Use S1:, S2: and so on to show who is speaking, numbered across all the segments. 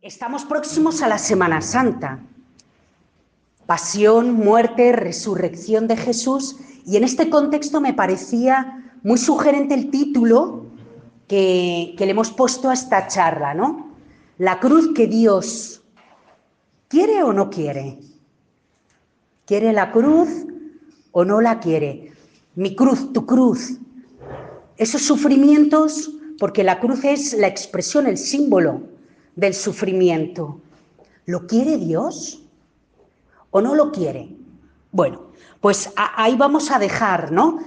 S1: Estamos próximos a la Semana Santa. Pasión, muerte, resurrección de Jesús. Y en este contexto me parecía muy sugerente el título que le hemos puesto a esta charla, ¿no? La cruz que Dios quiere o no quiere. ¿Quiere la cruz o no la quiere? Mi cruz, tu cruz. Esos sufrimientos, porque la cruz es la expresión, el símbolo del sufrimiento. ¿Lo quiere Dios o no lo quiere? Bueno, pues ahí vamos a dejar, ¿no?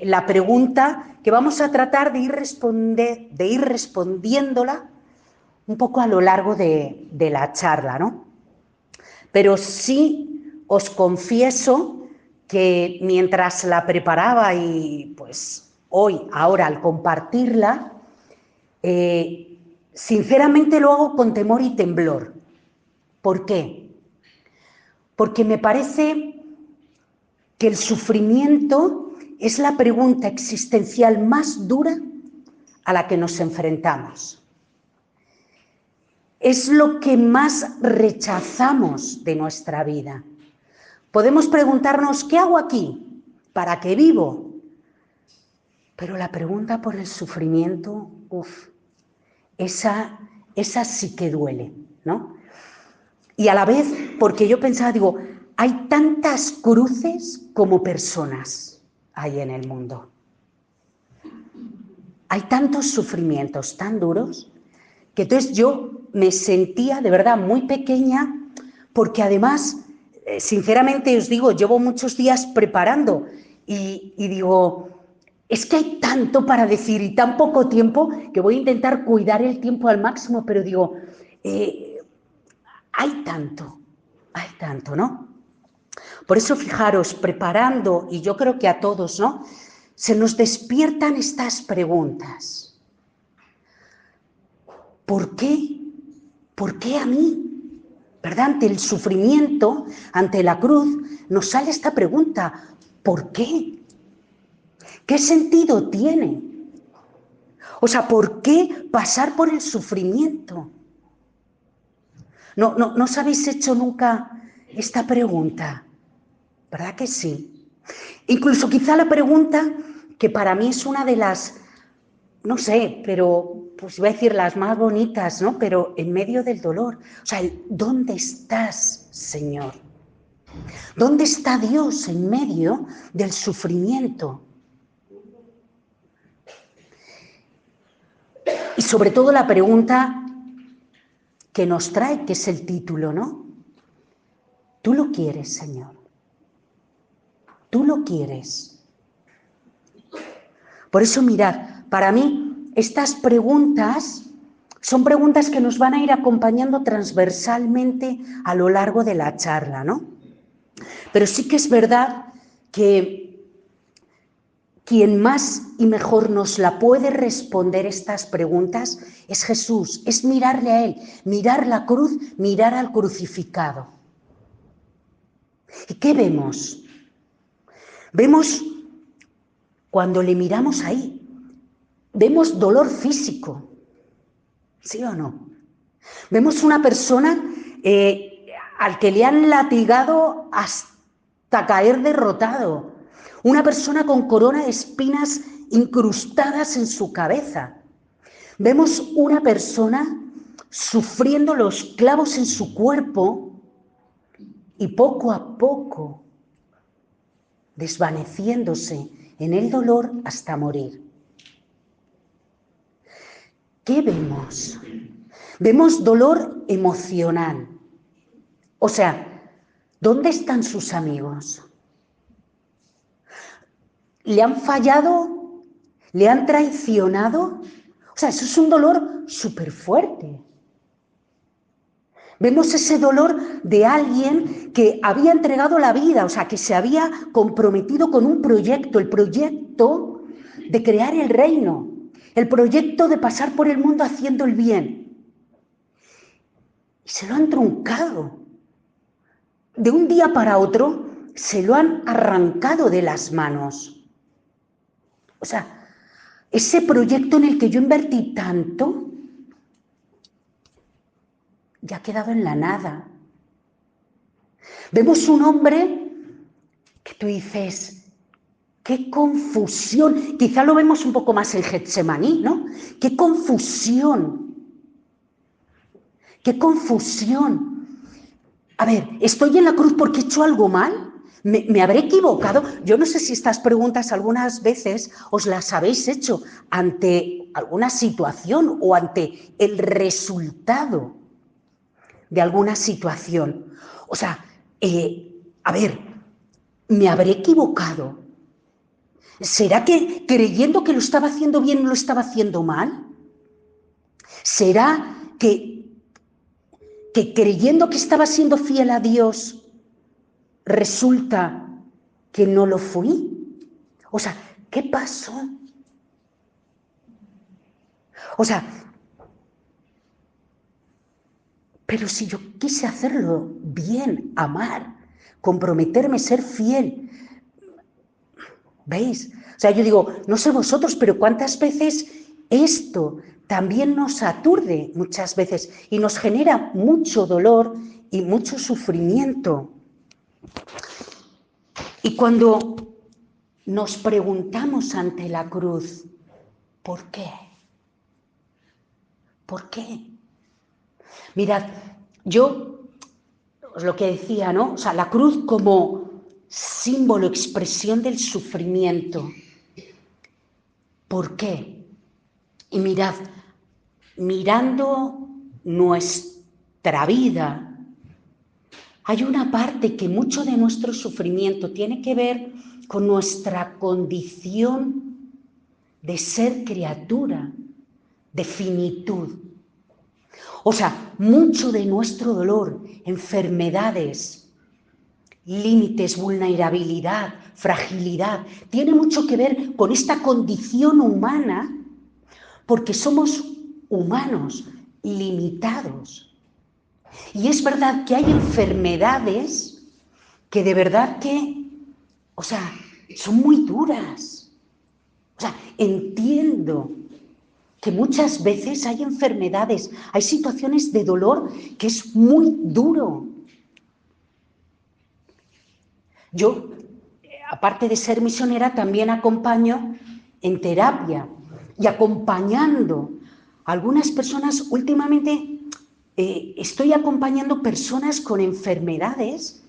S1: La pregunta que vamos a tratar de ir respondiéndola un poco a lo largo de la charla, ¿no? Pero sí os confieso que mientras la preparaba y pues hoy, ahora al compartirla, sinceramente lo hago con temor y temblor. ¿Por qué? Porque me parece que el sufrimiento es la pregunta existencial más dura a la que nos enfrentamos. Es lo que más rechazamos de nuestra vida. Podemos preguntarnos, ¿qué hago aquí? ¿Para qué vivo? Pero la pregunta por el sufrimiento, esa sí que duele, ¿no? Y a la vez, porque yo pensaba, digo, hay tantas cruces como personas hay en el mundo. Hay tantos sufrimientos tan duros que entonces yo me sentía de verdad muy pequeña porque además, sinceramente os digo, llevo muchos días preparando y digo, es que hay tanto para decir y tan poco tiempo que voy a intentar cuidar el tiempo al máximo, pero digo, hay tanto, ¿no? Por eso, fijaros, preparando, y yo creo que a todos, ¿no? Se nos despiertan estas preguntas. ¿Por qué? ¿Por qué a mí? ¿Verdad? Ante el sufrimiento, ante la cruz, nos sale esta pregunta. ¿Por qué? ¿Qué sentido tiene? O sea, ¿por qué pasar por el sufrimiento? ¿No os habéis hecho nunca esta pregunta? ¿Verdad que sí? Incluso quizá la pregunta que para mí es una de las, no sé, pero pues iba a decir las más bonitas, ¿no? Pero en medio del dolor. O sea, ¿dónde estás, Señor? ¿Dónde está Dios en medio del sufrimiento? Y sobre todo la pregunta que nos trae, que es el título, ¿no? ¿Tú lo quieres, Señor? ¿Tú lo quieres? Por eso, mirad, para mí estas preguntas son preguntas que nos van a ir acompañando transversalmente a lo largo de la charla, ¿no? Pero sí que es verdad que quien más y mejor nos la puede responder estas preguntas es Jesús, es mirarle a Él, mirar la cruz, mirar al crucificado. ¿Y qué vemos? Vemos, cuando le miramos ahí, vemos dolor físico, ¿sí o no? Vemos una persona al que le han latigado hasta caer derrotado, una persona con corona de espinas incrustadas en su cabeza. Vemos una persona sufriendo los clavos en su cuerpo y poco a poco desvaneciéndose en el dolor hasta morir. ¿Qué vemos? Vemos dolor emocional. O sea, ¿dónde están sus amigos? ¿Le han fallado? ¿Le han traicionado? O sea, eso es un dolor súper fuerte. Vemos ese dolor de alguien que había entregado la vida, o sea, que se había comprometido con un proyecto, el proyecto de crear el reino, el proyecto de pasar por el mundo haciendo el bien. Y se lo han truncado. De un día para otro se lo han arrancado de las manos. O sea, ese proyecto en el que yo invertí tanto, ya ha quedado en la nada. Vemos un hombre que tú dices, qué confusión. Quizá lo vemos un poco más en Getsemaní, ¿no? Qué confusión. Qué confusión. A ver, ¿estoy en la cruz porque he hecho algo mal? ¿Me habré equivocado? Yo no sé si estas preguntas algunas veces os las habéis hecho ante alguna situación o ante el resultado de alguna situación. O sea, a ver, ¿me habré equivocado? ¿Será que creyendo que lo estaba haciendo bien lo estaba haciendo mal? ¿Será que creyendo que estaba siendo fiel a Dios resulta que no lo fui? O sea, ¿qué pasó? O sea, pero si yo quise hacerlo bien, amar, comprometerme, ser fiel, ¿veis? O sea, yo digo, no sé vosotros, pero ¿cuántas veces esto también nos aturde muchas veces y nos genera mucho dolor y mucho sufrimiento? Y cuando nos preguntamos ante la cruz, ¿por qué? ¿Por qué? Mirad, yo os lo que decía, ¿no? O sea, la cruz como símbolo, expresión del sufrimiento. ¿Por qué? Y mirad, mirando nuestra vida, hay una parte que mucho de nuestro sufrimiento tiene que ver con nuestra condición de ser criatura, de finitud. O sea, mucho de nuestro dolor, enfermedades, límites, vulnerabilidad, fragilidad, tiene mucho que ver con esta condición humana, porque somos humanos, limitados. Y es verdad que hay enfermedades que de verdad que, o sea, son muy duras. O sea, entiendo que muchas veces hay enfermedades, hay situaciones de dolor que es muy duro. Yo, aparte de ser misionera, también acompaño en terapia y acompañando a algunas personas. Últimamente estoy acompañando personas con enfermedades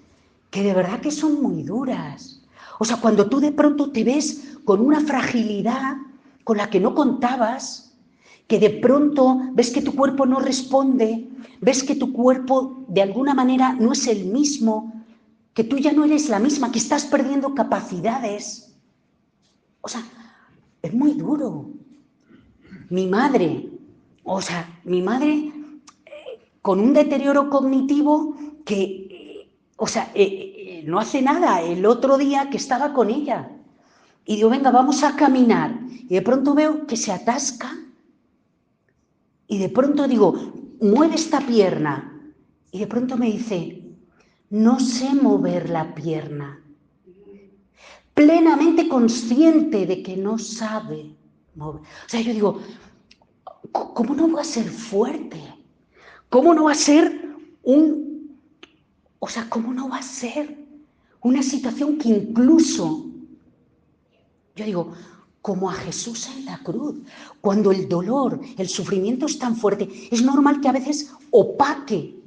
S1: que de verdad que son muy duras. O sea, cuando tú de pronto te ves con una fragilidad con la que no contabas, que de pronto ves que tu cuerpo no responde, ves que tu cuerpo de alguna manera no es el mismo, que tú ya no eres la misma, que estás perdiendo capacidades. O sea, es muy duro. Mi madre, con un deterioro cognitivo que, no hace nada, el otro día que estaba con ella, y digo, venga, vamos a caminar, y de pronto veo que se atasca, y de pronto digo, mueve esta pierna, y de pronto me dice, no sé mover la pierna, plenamente consciente de que no sabe mover. O sea, yo digo, ¿cómo no va a ser fuerte? ¿Cómo no va a ser cómo no va a ser una situación que incluso, yo digo, como a Jesús en la cruz, cuando el dolor, el sufrimiento es tan fuerte, es normal que a veces opaque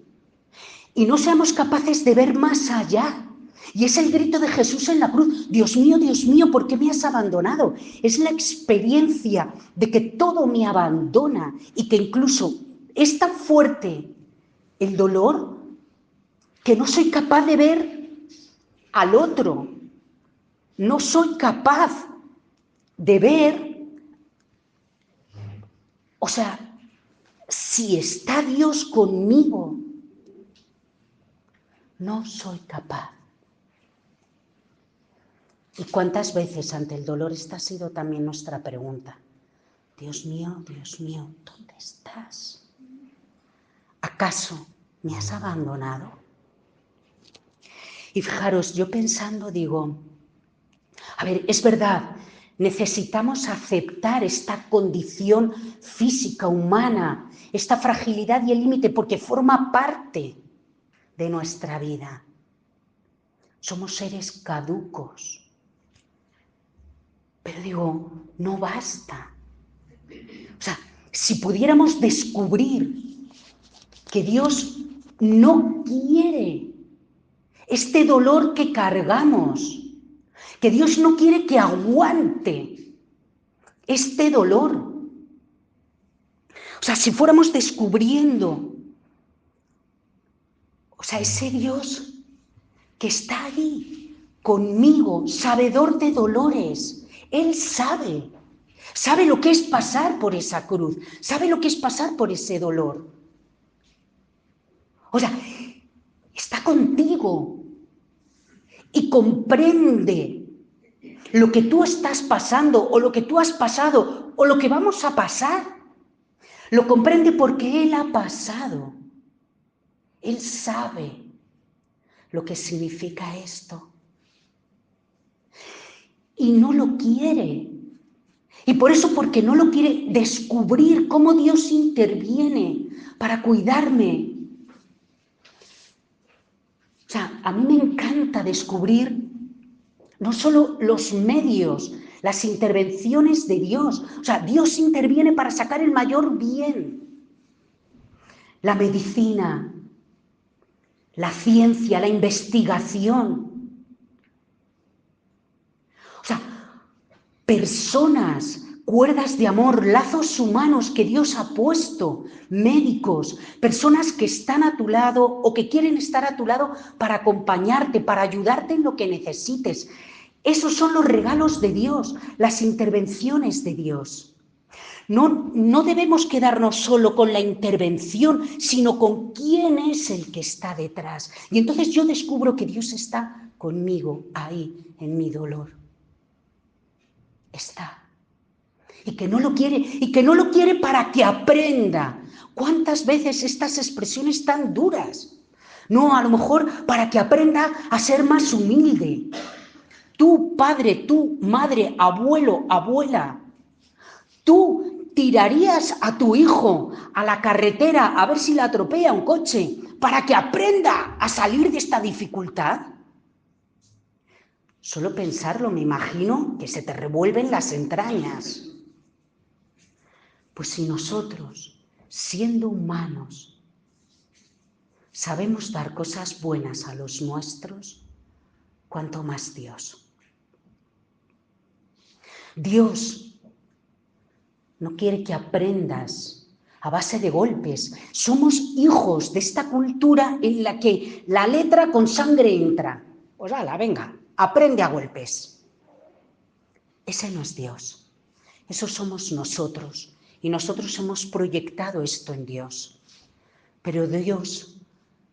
S1: y no seamos capaces de ver más allá. Y es el grito de Jesús en la cruz, Dios mío, ¿por qué me has abandonado? Es la experiencia de que todo me abandona y que incluso es tan fuerte el dolor que no soy capaz de ver al otro. No soy capaz de ver, o sea, si está Dios conmigo. No soy capaz. ¿Y cuántas veces ante el dolor esta ha sido también nuestra pregunta? Dios mío, ¿dónde estás? ¿Acaso me has abandonado? Y fijaros, yo pensando digo, a ver, es verdad, necesitamos aceptar esta condición física, humana, esta fragilidad y el límite, porque forma parte de nuestra vida. Somos seres caducos. Pero digo, no basta. O sea, si pudiéramos descubrir que Dios no quiere este dolor que cargamos, que Dios no quiere que aguante este dolor. O sea, si fuéramos descubriendo, ese Dios que está ahí conmigo, sabedor de dolores, Él sabe lo que es pasar por esa cruz, sabe lo que es pasar por ese dolor. O sea, está contigo y comprende lo que tú estás pasando o lo que tú has pasado o lo que vamos a pasar. Lo comprende porque Él ha pasado. Él sabe lo que significa esto. Y no lo quiere. Y por eso, porque no lo quiere, descubrir cómo Dios interviene para cuidarme. O sea, a mí me encanta descubrir no solo los medios, las intervenciones de Dios. O sea, Dios interviene para sacar el mayor bien. La medicina, la ciencia, la investigación. O sea, personas, cuerdas de amor, lazos humanos que Dios ha puesto, médicos, personas que están a tu lado o que quieren estar a tu lado para acompañarte, para ayudarte en lo que necesites. Esos son los regalos de Dios, las intervenciones de Dios. No debemos quedarnos solo con la intervención, sino con quién es el que está detrás. Y entonces yo descubro que Dios está conmigo ahí, en mi dolor. Está. Y que no lo quiere para que aprenda. ¿Cuántas veces estas expresiones tan duras? No, a lo mejor para que aprenda a ser más humilde. Tú, padre, tú, madre, abuelo, abuela, tú tirarías a tu hijo a la carretera a ver si la atropella un coche para que aprenda a salir de esta dificultad. Solo pensarlo, me imagino que se te revuelven las entrañas. Pues si nosotros, siendo humanos, sabemos dar cosas buenas a los nuestros, ¿cuánto más Dios? Dios no quiere que aprendas a base de golpes. Somos hijos de esta cultura en la que la letra con sangre entra. Pues hala, venga, aprende a golpes. Ese no es Dios. Eso somos nosotros. Y nosotros hemos proyectado esto en Dios. Pero Dios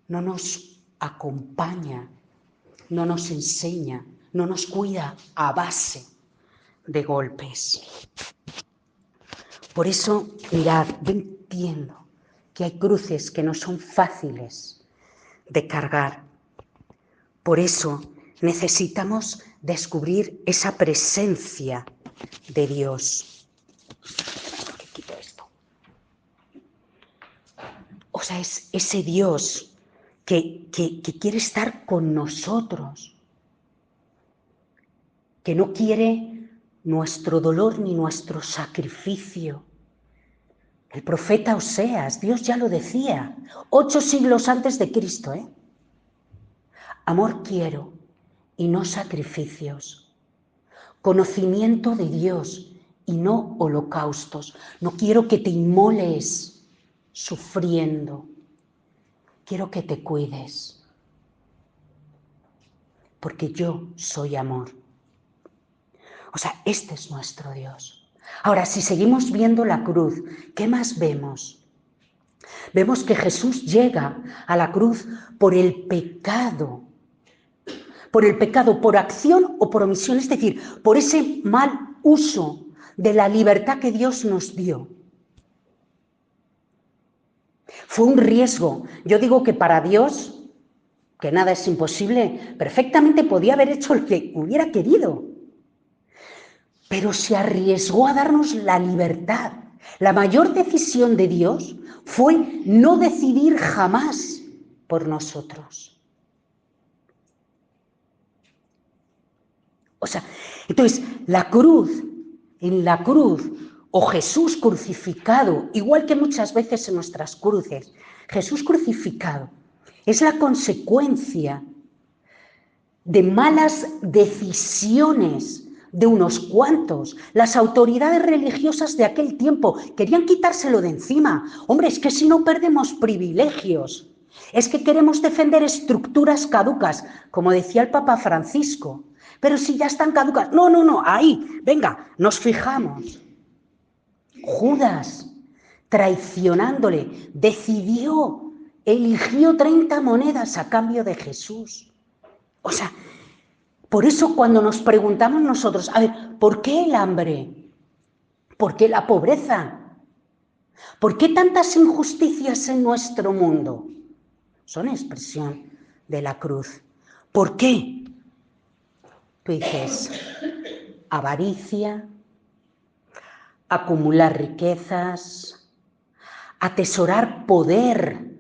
S1: no nos acompaña, no nos enseña, no nos cuida a base de golpes. Por eso, mirad, yo entiendo que hay cruces que no son fáciles de cargar. Por eso necesitamos descubrir esa presencia de Dios. ¿Qué quito esto? O sea, es ese Dios que quiere estar con nosotros, que no quiere nuestro dolor ni nuestro sacrificio. El profeta Oseas, Dios ya lo decía, 8 siglos antes de Cristo, Amor quiero y no sacrificios. Conocimiento de Dios y no holocaustos. No quiero que te inmoles sufriendo. Quiero que te cuides. Porque yo soy amor. O sea, este es nuestro Dios. Ahora, si seguimos viendo la cruz, ¿qué más vemos? Vemos que Jesús llega a la cruz por el pecado, por acción o por omisión, es decir, por ese mal uso de la libertad que Dios nos dio. Fue un riesgo. Yo digo que para Dios, que nada es imposible, perfectamente podía haber hecho lo que hubiera querido. pero se arriesgó a darnos la libertad. La mayor decisión de Dios fue no decidir jamás por nosotros. O sea, entonces, en la cruz, o Jesús crucificado, igual que muchas veces en nuestras cruces, Jesús crucificado es la consecuencia de malas decisiones de unos cuantos. Las autoridades religiosas de aquel tiempo querían quitárselo de encima. Hombre, es que si no perdemos privilegios, es que queremos defender estructuras caducas, como decía el Papa Francisco. Pero si ya están caducas, no, ahí, venga, nos fijamos. Judas, traicionándole, eligió 30 monedas a cambio de Jesús. O sea, por eso cuando nos preguntamos nosotros, a ver, ¿por qué el hambre? ¿Por qué la pobreza? ¿Por qué tantas injusticias en nuestro mundo? Son expresión de la cruz. ¿Por qué? Tú dices, avaricia, acumular riquezas, atesorar poder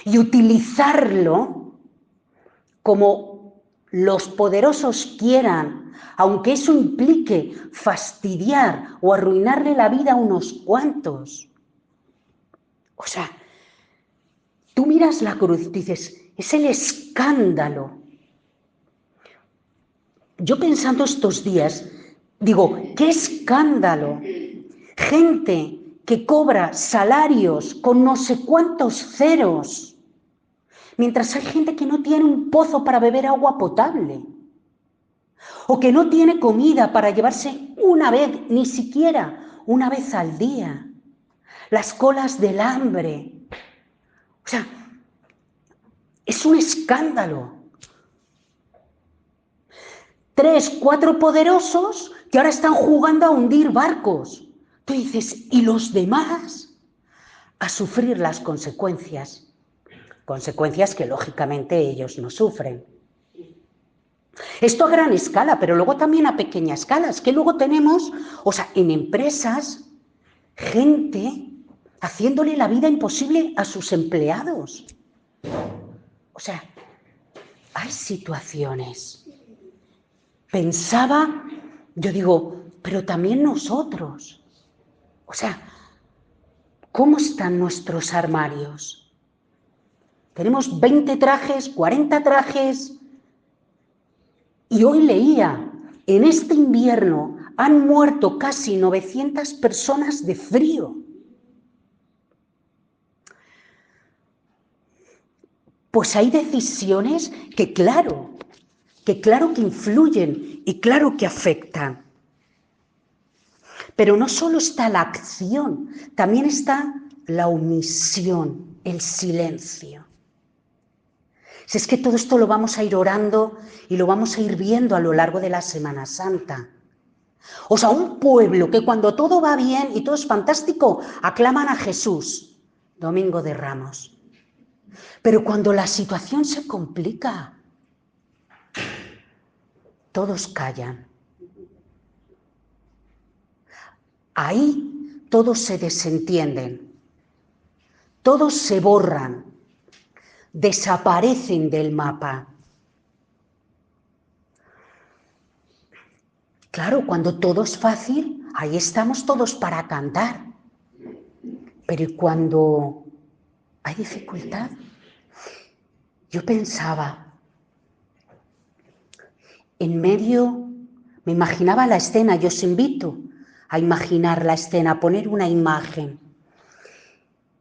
S1: y utilizarlo como los poderosos quieran, aunque eso implique fastidiar o arruinarle la vida a unos cuantos. O sea, tú miras la cruz y dices, es el escándalo. Yo pensando estos días, digo, ¡qué escándalo! Gente que cobra salarios con no sé cuántos ceros, mientras hay gente que no tiene un pozo para beber agua potable, o que no tiene comida para llevarse una vez, ni siquiera una vez al día. Las colas del hambre. O sea, es un escándalo. 3, 4 poderosos que ahora están jugando a hundir barcos. Tú dices, ¿y los demás? A sufrir las consecuencias. Consecuencias que lógicamente ellos no sufren. Esto a gran escala, pero luego también a pequeña escala. Es que luego tenemos, o sea, en empresas, gente haciéndole la vida imposible a sus empleados. O sea, hay situaciones. Pensaba, yo digo, pero también nosotros. O sea, ¿cómo están nuestros armarios? Tenemos 20 trajes, 40 trajes. Y hoy leía, en este invierno han muerto casi 900 personas de frío. Pues hay decisiones que claro que influyen y claro que afectan. Pero no solo está la acción, también está la omisión, el silencio. Si es que todo esto lo vamos a ir orando y lo vamos a ir viendo a lo largo de la Semana Santa. O sea, un pueblo que cuando todo va bien y todo es fantástico, aclaman a Jesús, Domingo de Ramos. Pero cuando la situación se complica, todos callan. Ahí todos se desentienden, todos se borran, desaparecen del mapa. Claro, cuando todo es fácil, ahí estamos todos para cantar. Pero cuando hay dificultad, yo pensaba, en medio, me imaginaba la escena, yo os invito a imaginar la escena, a poner una imagen.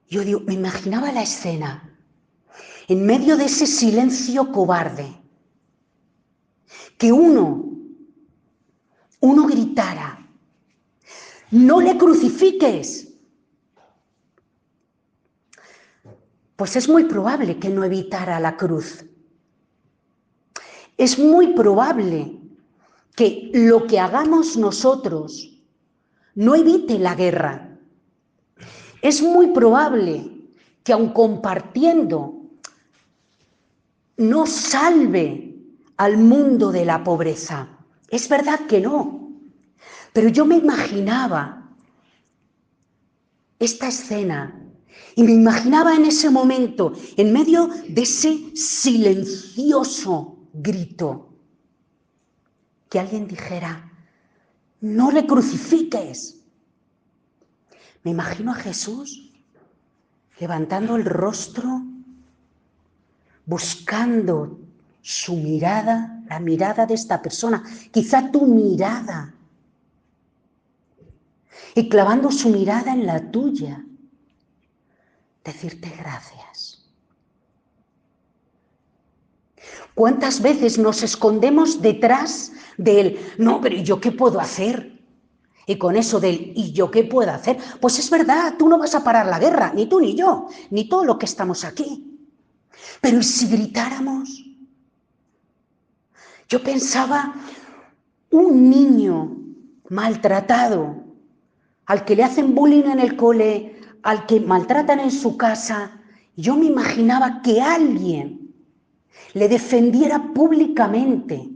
S1: Yo digo, me imaginaba la escena, en medio de ese silencio cobarde, que uno gritara, ¡no le crucifiques! Pues es muy probable que no evitara la cruz. Es muy probable que lo que hagamos nosotros no evite la guerra. Es muy probable que aun compartiendo no salve al mundo de la pobreza. Es verdad que no. Pero yo me imaginaba esta escena y me imaginaba en ese momento, en medio de ese silencioso grito, que alguien dijera, no le crucifiques. Me imagino a Jesús levantando el rostro, buscando su mirada, la mirada de esta persona, quizá tu mirada, y clavando su mirada en la tuya, decirte gracias. ¿Cuántas veces nos escondemos detrás del, no, pero ¿y yo qué puedo hacer? Y con eso del, ¿y yo qué puedo hacer? Pues es verdad, tú no vas a parar la guerra, ni tú ni yo, ni todo lo que estamos aquí. Pero ¿y si gritáramos? Yo pensaba, un niño maltratado, al que le hacen bullying en el cole, al que maltratan en su casa, yo me imaginaba que alguien le defendiera públicamente.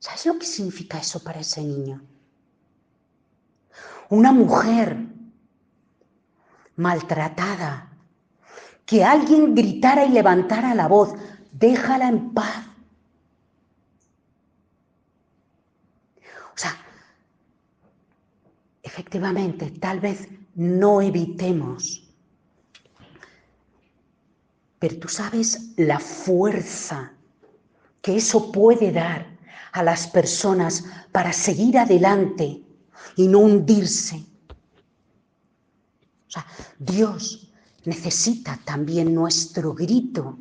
S1: ¿Sabes lo que significa eso para ese niño? Una mujer maltratada, que alguien gritara y levantara la voz, déjala en paz. O sea, efectivamente, tal vez no evitemos, pero tú sabes la fuerza que eso puede dar a las personas para seguir adelante y no hundirse. O sea, Dios necesita también nuestro grito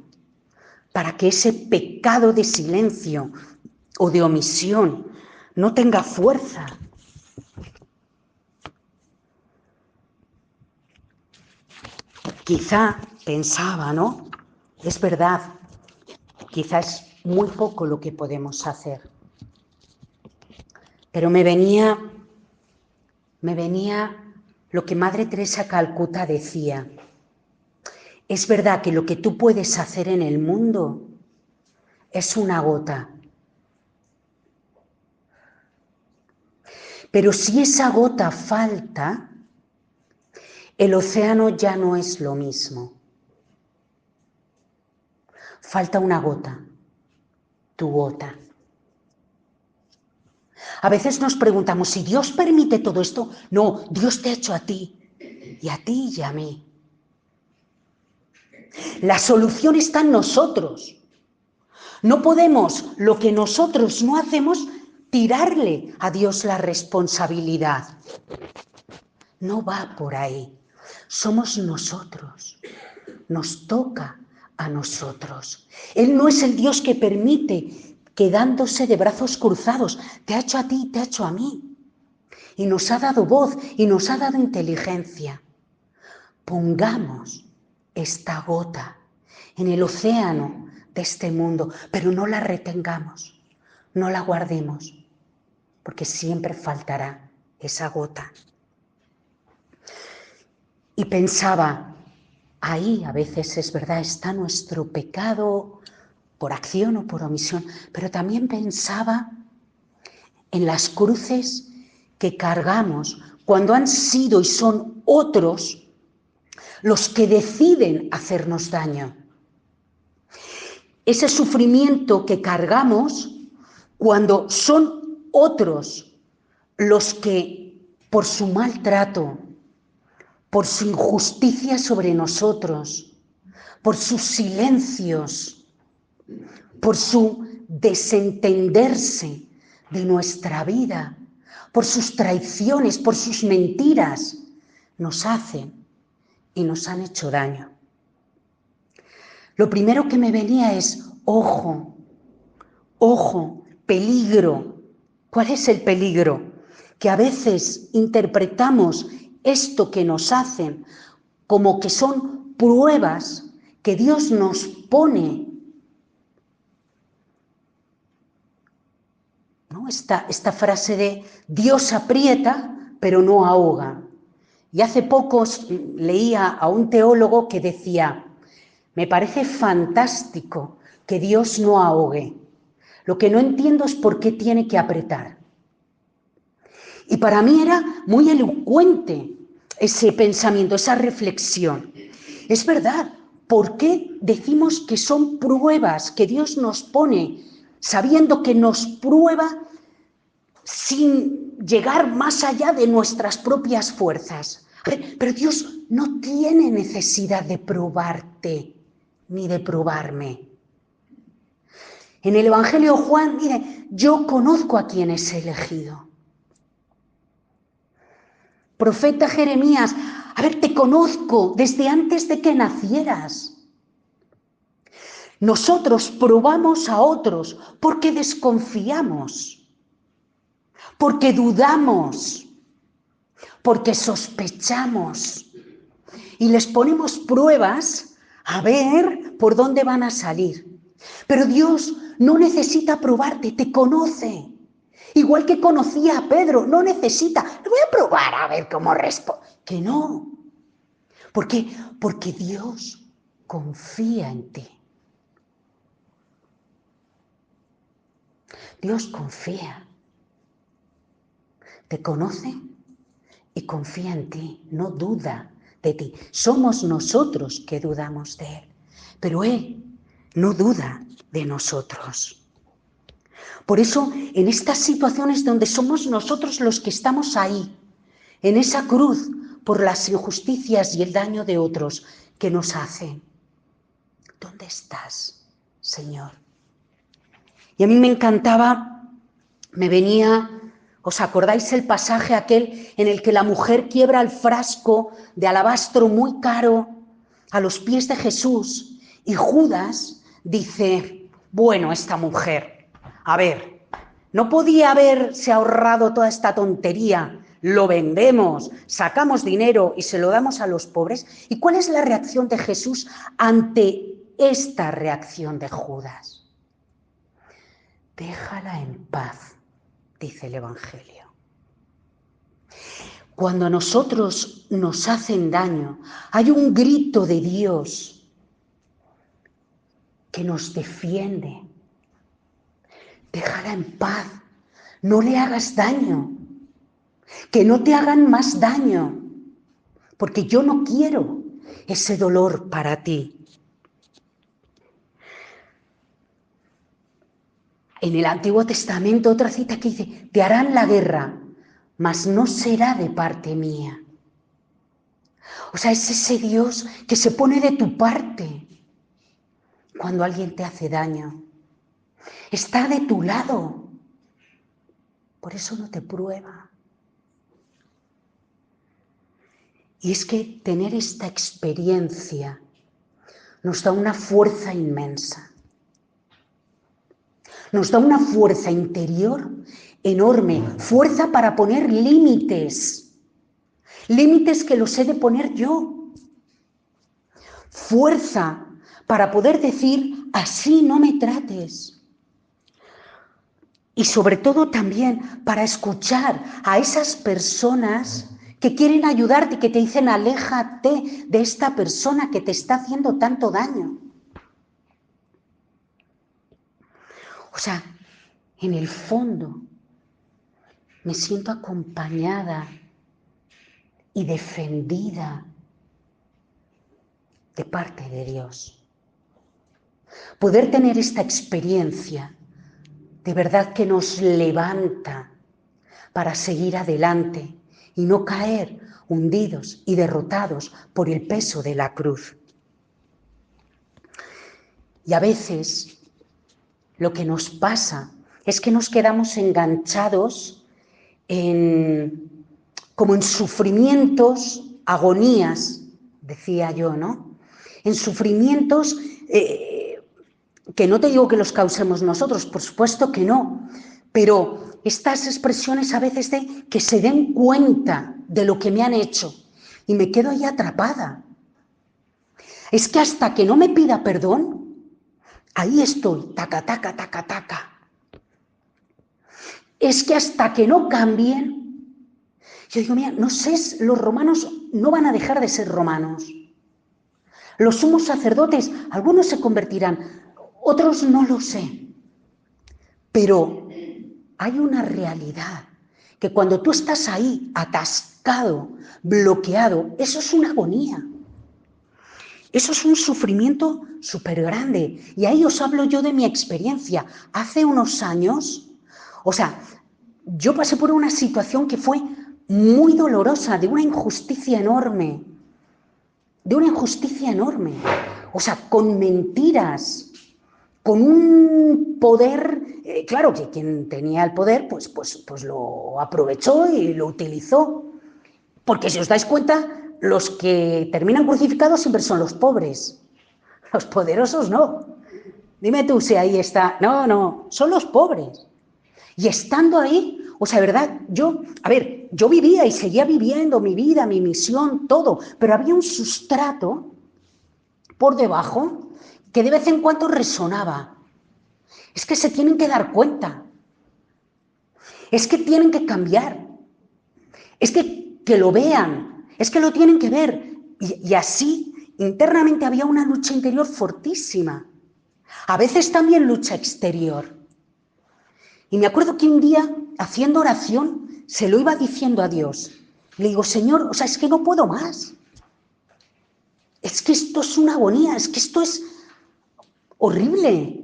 S1: para que ese pecado de silencio o de omisión no tenga fuerza. Quizá pensaba, ¿no? Es verdad, quizá es muy poco lo que podemos hacer. Pero me venía lo que Madre Teresa Calcuta decía. Es verdad que lo que tú puedes hacer en el mundo es una gota. Pero si esa gota falta, el océano ya no es lo mismo. Falta una gota, tu gota. A veces nos preguntamos, si Dios permite todo esto, no, Dios te ha hecho a ti y a mí. La solución está en nosotros. No podemos, lo que nosotros no hacemos, tirarle a Dios la responsabilidad. No va por ahí. Somos nosotros. Nos toca a nosotros. Él no es el Dios que permite quedándose de brazos cruzados. Te ha hecho a ti, te ha hecho a mí. Y nos ha dado voz y nos ha dado inteligencia. Pongamos esta gota en el océano de este mundo, pero no la retengamos, no la guardemos, porque siempre faltará esa gota. Y pensaba, ahí a veces es verdad, está nuestro pecado por acción o por omisión, pero también pensaba en las cruces que cargamos cuando han sido y son otros los que deciden hacernos daño. Ese sufrimiento que cargamos cuando son otros los que, por su maltrato, por su injusticia sobre nosotros, por sus silencios, por su desentenderse de nuestra vida, por sus traiciones, por sus mentiras, nos hacen y nos han hecho daño. Lo primero que me venía es, ojo, ojo, peligro. ¿Cuál es el peligro? Que a veces interpretamos esto que nos hacen como que son pruebas que Dios nos pone. ¿No? Esta frase de Dios aprieta, pero no ahoga. Y hace poco leía a un teólogo que decía, me parece fantástico que Dios no ahogue. Lo que no entiendo es por qué tiene que apretar. Y para mí era muy elocuente ese pensamiento, esa reflexión. Es verdad, ¿por qué decimos que son pruebas que Dios nos pone, sabiendo que nos prueba sin llegar más allá de nuestras propias fuerzas? Pero Dios no tiene necesidad de probarte ni de probarme. En el Evangelio de Juan, mire, yo conozco a quienes he elegido. Profeta Jeremías, a ver, te conozco desde antes de que nacieras. Nosotros probamos a otros porque desconfiamos, porque dudamos, porque sospechamos y les ponemos pruebas a ver por dónde van a salir. Pero Dios no necesita probarte, te conoce. Igual que conocía a Pedro, no necesita. Le voy a probar a ver cómo responde. Que no. ¿Por qué? Porque Dios confía en ti. Dios confía. Te conoce y confía en ti. No duda de ti. Somos nosotros que dudamos de Él. Pero Él no duda de nosotros. Por eso, en estas situaciones donde somos nosotros los que estamos ahí, en esa cruz, por las injusticias y el daño de otros que nos hacen, ¿dónde estás, Señor? Y a mí me encantaba, me venía, ¿os acordáis el pasaje aquel en el que la mujer quiebra el frasco de alabastro muy caro a los pies de Jesús? Y Judas dice, bueno, esta mujer, a ver, ¿no podía haberse ahorrado toda esta tontería? Lo vendemos, sacamos dinero y se lo damos a los pobres. ¿Y cuál es la reacción de Jesús ante esta reacción de Judas? Déjala en paz, dice el Evangelio. Cuando a nosotros nos hacen daño, hay un grito de Dios que nos defiende. Déjala en paz, no le hagas daño, que no te hagan más daño, porque yo no quiero ese dolor para ti. En el Antiguo Testamento otra cita que dice, te harán la guerra, mas no será de parte mía. O sea, es ese Dios que se pone de tu parte cuando alguien te hace daño. Está de tu lado. Por eso no te prueba. Y es que tener esta experiencia nos da una fuerza inmensa. Nos da una fuerza interior enorme, fuerza para poner límites. Límites que los he de poner yo. Fuerza para poder decir, así no me trates. Y sobre todo también para escuchar a esas personas que quieren ayudarte y que te dicen, aléjate de esta persona que te está haciendo tanto daño. O sea, en el fondo me siento acompañada y defendida de parte de Dios. Poder tener esta experiencia de verdad que nos levanta para seguir adelante y no caer hundidos y derrotados por el peso de la cruz. Y a veces lo que nos pasa es que nos quedamos enganchados como en sufrimientos, agonías, decía yo, ¿no? En sufrimientos que no te digo que los causemos nosotros, por supuesto que no, pero estas expresiones a veces de que se den cuenta de lo que me han hecho y me quedo ahí atrapada. Es que hasta que no me pida perdón, ahí estoy, taca, taca, taca, taca. Es que hasta que no cambien, yo digo, mira, no sé, los romanos no van a dejar de ser romanos. Los sumos sacerdotes, algunos se convertirán, otros no lo sé. Pero hay una realidad, que cuando tú estás ahí atascado, bloqueado, eso es una agonía. Eso es un sufrimiento súper grande. Y ahí os hablo yo de mi experiencia. Hace unos años, yo pasé por una situación que fue muy dolorosa, de una injusticia enorme. Con mentiras, con un poder, claro, que quien tenía el poder, pues lo aprovechó y lo utilizó. Porque si os dais cuenta, los que terminan crucificados siempre son los pobres. Los poderosos no. Dime tú si ahí está. No, son los pobres. Y estando ahí, ¿verdad? Yo vivía y seguía viviendo mi vida, mi misión, todo, pero había un sustrato por debajo que de vez en cuando resonaba. Es que se tienen que dar cuenta. Es que tienen que cambiar. Es que lo vean. Es que lo tienen que ver. Y así, internamente había una lucha interior fortísima. A veces también lucha exterior. Y me acuerdo que un día, haciendo oración, se lo iba diciendo a Dios. Le digo, Señor, es que no puedo más. Es que esto es una agonía, es que esto es horrible.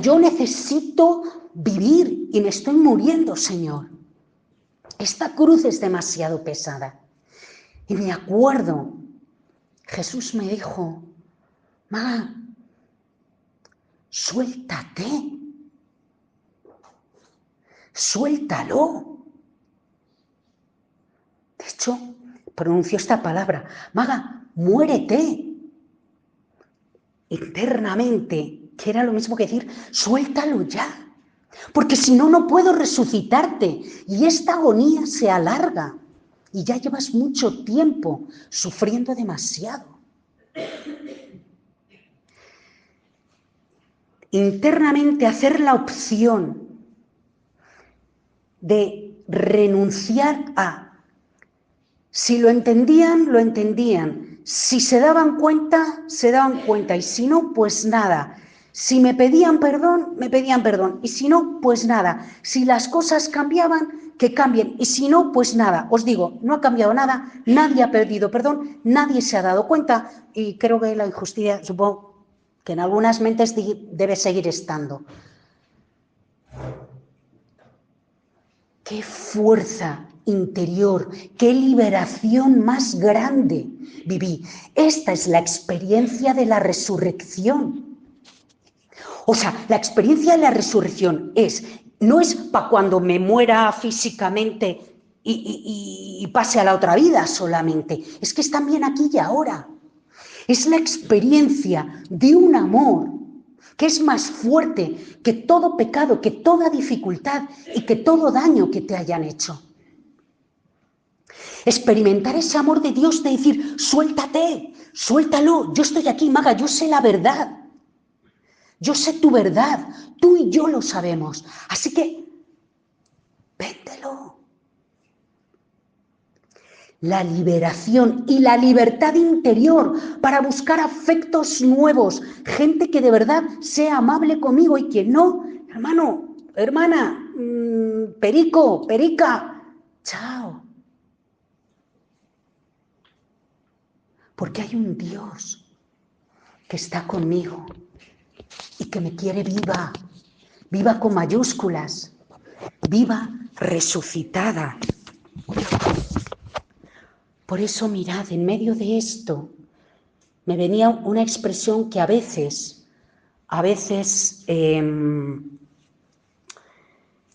S1: Yo necesito vivir y me estoy muriendo, Señor. Esta cruz es demasiado pesada. Y me acuerdo, Jesús me dijo, Maga, suéltate. Suéltalo. De hecho, pronunció esta palabra, Maga, muérete. Internamente, que era lo mismo que decir, suéltalo ya. Porque si no, no puedo resucitarte. Y esta agonía se alarga. Y ya llevas mucho tiempo sufriendo demasiado. Internamente hacer la opción de renunciar a. Si lo entendían, lo entendían. Si se daban cuenta, se daban cuenta. Y si no, pues nada. Si me pedían perdón, me pedían perdón. Y si no, pues nada. Si las cosas cambiaban, que cambien. Y si no, pues nada. Os digo, no ha cambiado nada. Nadie ha pedido perdón. Nadie se ha dado cuenta. Y creo que la injusticia, supongo que en algunas mentes debe seguir estando. ¡Qué fuerza interior! ¡Qué liberación más grande viví! Esta es la experiencia de la resurrección. La experiencia de la resurrección no es para cuando me muera físicamente y pase a la otra vida solamente. Es que es también aquí y ahora. Es la experiencia de un amor que es más fuerte que todo pecado, que toda dificultad y que todo daño que te hayan hecho. Experimentar ese amor de Dios de decir, suéltate, suéltalo, yo estoy aquí, Maga, yo sé la verdad. Yo sé tu verdad, tú y yo lo sabemos. Así que, véndelo. La liberación y la libertad interior para buscar afectos nuevos, gente que de verdad sea amable conmigo y que no, hermano, hermana, perico, perica, chao. Porque hay un Dios que está conmigo y que me quiere viva, viva con mayúsculas, viva resucitada. Por eso, mirad, en medio de esto, me venía una expresión que a veces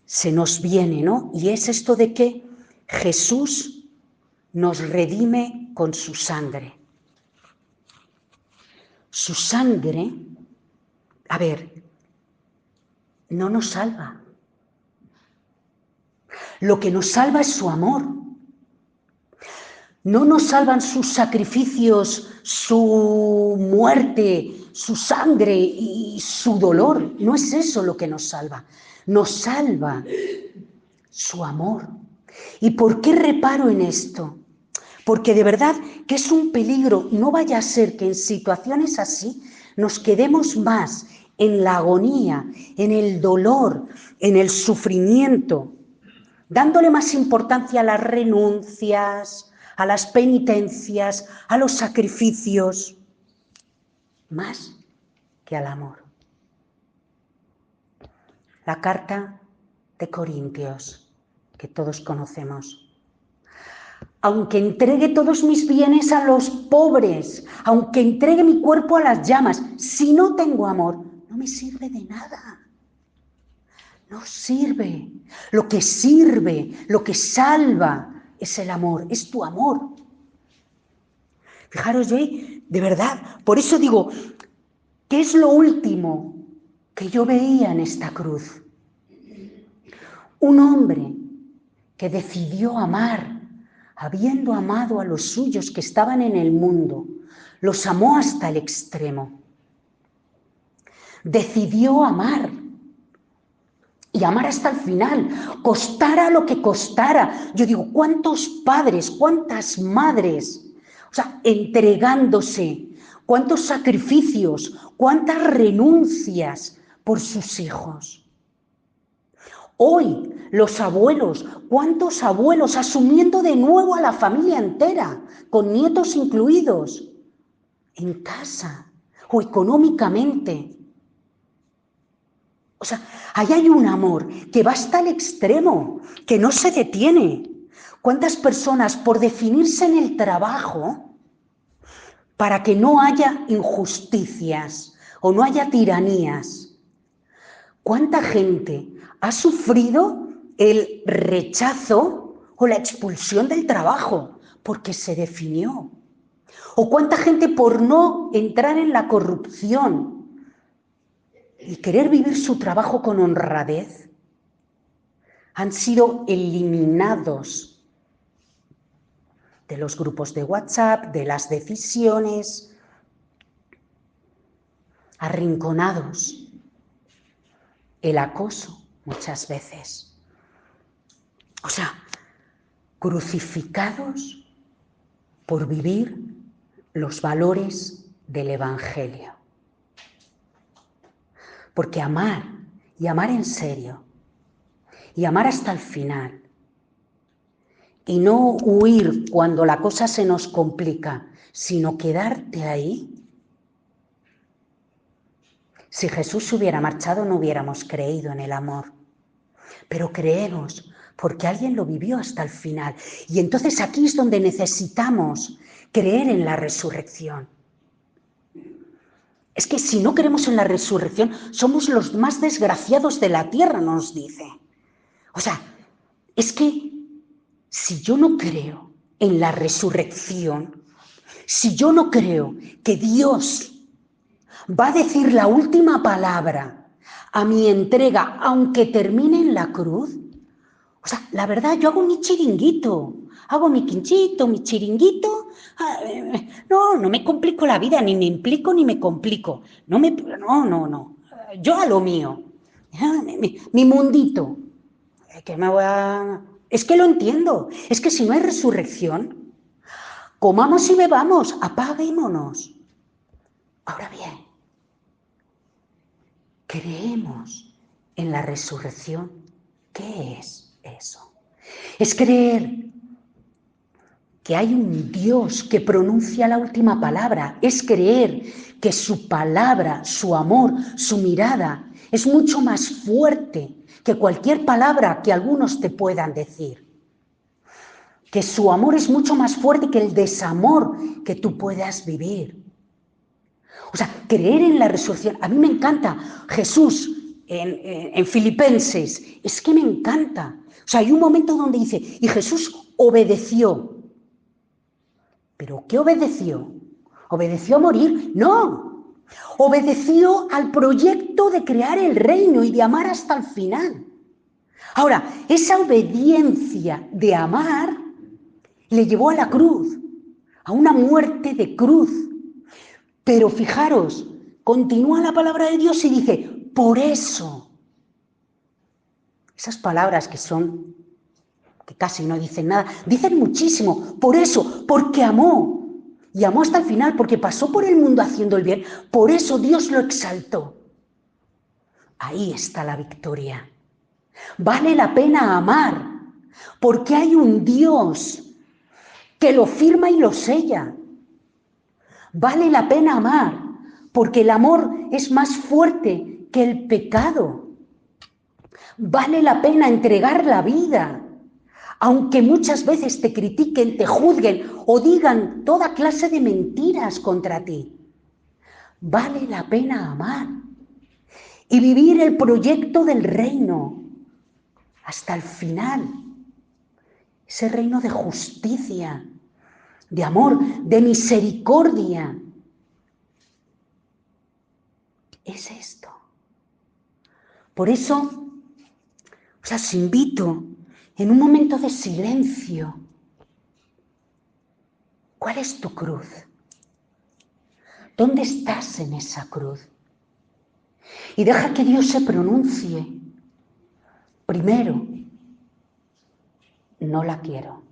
S1: se nos viene, ¿no? Y es esto de que Jesús nos redime con su sangre. Su sangre, no nos salva. Lo que nos salva es su amor. No nos salvan sus sacrificios, su muerte, su sangre y su dolor. No es eso lo que nos salva. Nos salva su amor. ¿Y por qué reparo en esto? Porque de verdad que es un peligro. No vaya a ser que en situaciones así nos quedemos más en la agonía, en el dolor, en el sufrimiento, dándole más importancia a las renuncias, a las penitencias, a los sacrificios, más que al amor. La carta de Corintios, que todos conocemos. Aunque entregue todos mis bienes a los pobres, aunque entregue mi cuerpo a las llamas, si no tengo amor, no me sirve de nada. No sirve. Lo que sirve, lo que salva, es el amor, es tu amor. Fijaros, yo, de verdad, por eso digo, ¿qué es lo último que yo veía en esta cruz? Un hombre que decidió amar, habiendo amado a los suyos que estaban en el mundo, los amó hasta el extremo. Decidió amar y amar hasta el final, costara lo que costara. Yo digo, ¿cuántos padres, cuántas madres, o sea, entregándose, cuántos sacrificios, cuántas renuncias por sus hijos? Hoy, los abuelos, ¿cuántos abuelos asumiendo de nuevo a la familia entera, con nietos incluidos, en casa o económicamente? O sea, ahí hay un amor que va hasta el extremo, que no se detiene. ¿Cuántas personas, por definirse en el trabajo, para que no haya injusticias o no haya tiranías, cuánta gente ha sufrido el rechazo o la expulsión del trabajo porque se definió? ¿O cuánta gente, por no entrar en la corrupción y querer vivir su trabajo con honradez, han sido eliminados de los grupos de WhatsApp, de las decisiones, arrinconados? El acoso, muchas veces. O sea, crucificados por vivir los valores del Evangelio. Porque amar, y amar en serio, y amar hasta el final, y no huir cuando la cosa se nos complica, sino quedarte ahí. Si Jesús se hubiera marchado, no hubiéramos creído en el amor. Pero creemos porque alguien lo vivió hasta el final. Y entonces aquí es donde necesitamos creer en la resurrección. Es que si no creemos en la resurrección, somos los más desgraciados de la tierra, nos dice. O sea, es que si yo no creo en la resurrección, si yo no creo que Dios va a decir la última palabra a mi entrega, aunque termine en la cruz, o sea, la verdad, yo hago mi chiringuito, hago mi quinchito, mi chiringuito. No me complico la vida, ni me implico ni me complico. No. Yo a lo mío, mi mundito. Que me voy a... Es que lo entiendo. Es que si no hay resurrección, comamos y bebamos, apaguémonos. Ahora bien, ¿creemos en la resurrección? ¿Qué es eso? Es creer que hay un Dios que pronuncia la última palabra. Es creer que su palabra, su amor, su mirada es mucho más fuerte que cualquier palabra que algunos te puedan decir. Que su amor es mucho más fuerte que el desamor que tú puedas vivir. O sea, creer en la resurrección. A mí me encanta Jesús en Filipenses. Es que me encanta. O sea, hay un momento donde dice, y Jesús obedeció. ¿Pero qué obedeció? ¿Obedeció a morir? No. Obedeció al proyecto de crear el reino y de amar hasta el final. Ahora, esa obediencia de amar le llevó a la cruz, a una muerte de cruz. Pero fijaros, continúa la palabra de Dios y dice, por eso. Esas palabras que casi no dicen nada, dicen muchísimo. Por eso, porque amó. Y amó hasta el final, porque pasó por el mundo haciendo el bien. Por eso Dios lo exaltó. ahí está la victoria. Vale la pena amar, porque hay un Dios que lo firma y lo sella. Vale la pena amar, porque el amor es más fuerte que el pecado. Vale la pena entregar la vida, aunque muchas veces te critiquen, te juzguen o digan toda clase de mentiras contra ti. Vale la pena amar y vivir el proyecto del reino hasta el final. Ese reino de justicia, de amor, de misericordia. Es esto. Por eso os invito en un momento de silencio. ¿Cuál es tu cruz? ¿Dónde estás en esa cruz? Y deja que Dios se pronuncie. Primero, no la quiero.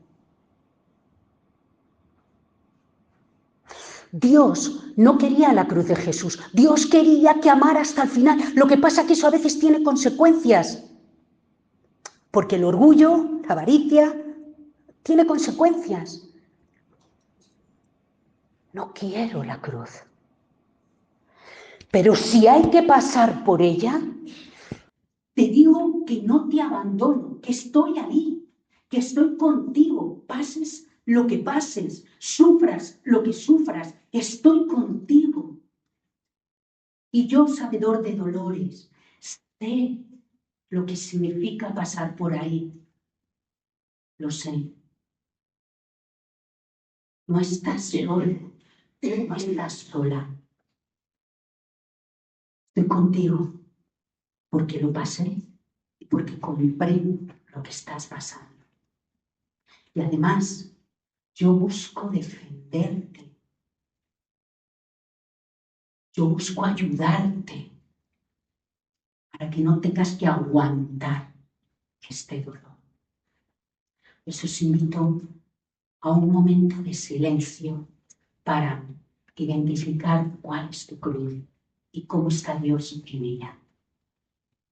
S1: Dios no quería la cruz de Jesús. Dios quería que amara hasta el final. Lo que pasa es que eso a veces tiene consecuencias. Porque el orgullo, la avaricia, tiene consecuencias. No quiero la cruz. Pero si hay que pasar por ella, te digo que no te abandono, que estoy ahí, que estoy contigo, pases lo que pases, sufras lo que sufras, estoy contigo. Y yo, sabedor de dolores, sé lo que significa pasar por ahí. Lo sé. No estás solo, no estás sola. Estoy contigo porque lo pasé y porque comprendo lo que estás pasando. Y además, yo busco defenderte. Yo busco ayudarte para que no tengas que aguantar este dolor. Eso os invito a un momento de silencio para identificar cuál es tu cruz y cómo está Dios en ella.